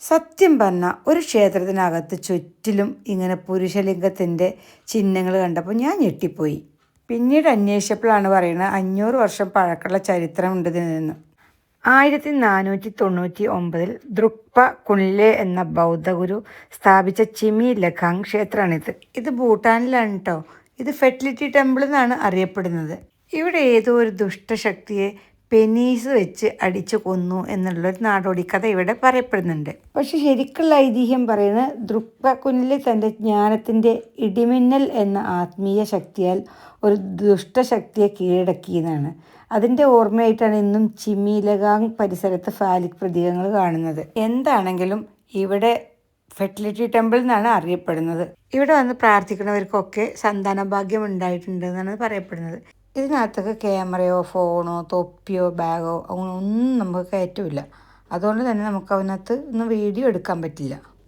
സത്യം പറഞ്ഞാൽ ഒരു ക്ഷേത്രത്തിനകത്ത് ചുറ്റിലും ഇങ്ങനെ പുരുഷലിംഗത്തിൻ്റെ ചിഹ്നങ്ങൾ കണ്ടപ്പോൾ ഞാൻ ഞെട്ടിപ്പോയി. പിന്നീട് അന്വേഷിച്ചപ്പോഴാണ് പറയുന്നത് 500 വർഷം പഴക്കമുള്ള ചരിത്രമുണ്ട് ഇതിന്. 1499 ദ്രുക്പ കുൻലെ എന്ന ബൗദ്ധഗുരു സ്ഥാപിച്ച ചിമി ലഖാങ് ക്ഷേത്രമാണിത്. ഇത് ഭൂട്ടാനിലാണ് കേട്ടോ. ഇത് ഫെർട്ടിലിറ്റി ടെമ്പിൾ എന്നാണ് അറിയപ്പെടുന്നത്. ഇവിടെ ഏതോ ഒരു ദുഷ്ടശക്തിയെ പെനീസ് വെച്ച് അടിച്ചു കൊന്നു എന്നുള്ളൊരു നാടോടി കഥ ഇവിടെ പറയപ്പെടുന്നുണ്ട്. പക്ഷെ ശരിക്കുള്ള ഐതിഹ്യം പറയുന്നത് ദ്രുക്പ കുൻലെ തൻ്റെ ജ്ഞാനത്തിൻ്റെ ഇടിമിന്നൽ എന്ന ആത്മീയ ശക്തിയാൽ ഒരു ദുഷ്ടശക്തിയെ കീഴടക്കിയെന്നാണ്. അതിൻ്റെ ഓർമ്മയായിട്ടാണ് ഇന്നും ചിമി ലഖാങ് പരിസരത്ത് ഫാലിക് പ്രതീകങ്ങൾ കാണുന്നത്. എന്താണെങ്കിലും ഇവിടെ ഫെർട്ടിലിറ്റി ടെമ്പിൾ എന്നാണ് അറിയപ്പെടുന്നത്. ഇവിടെ വന്ന് പ്രാർത്ഥിക്കുന്നവർക്കൊക്കെ സന്താന ഭാഗ്യം ഉണ്ടായിട്ടുണ്ട് എന്നാണ് പറയപ്പെടുന്നത്. ഇതിനകത്തൊക്കെ ക്യാമറയോ ഫോണോ തൊപ്പിയോ ബാഗോ അങ്ങനെ ഒന്നും നമുക്ക് കയറ്റില്ല. അതുകൊണ്ട് തന്നെ നമുക്ക് അതിനകത്ത് ഒന്നും വീഡിയോ എടുക്കാൻ പറ്റില്ല.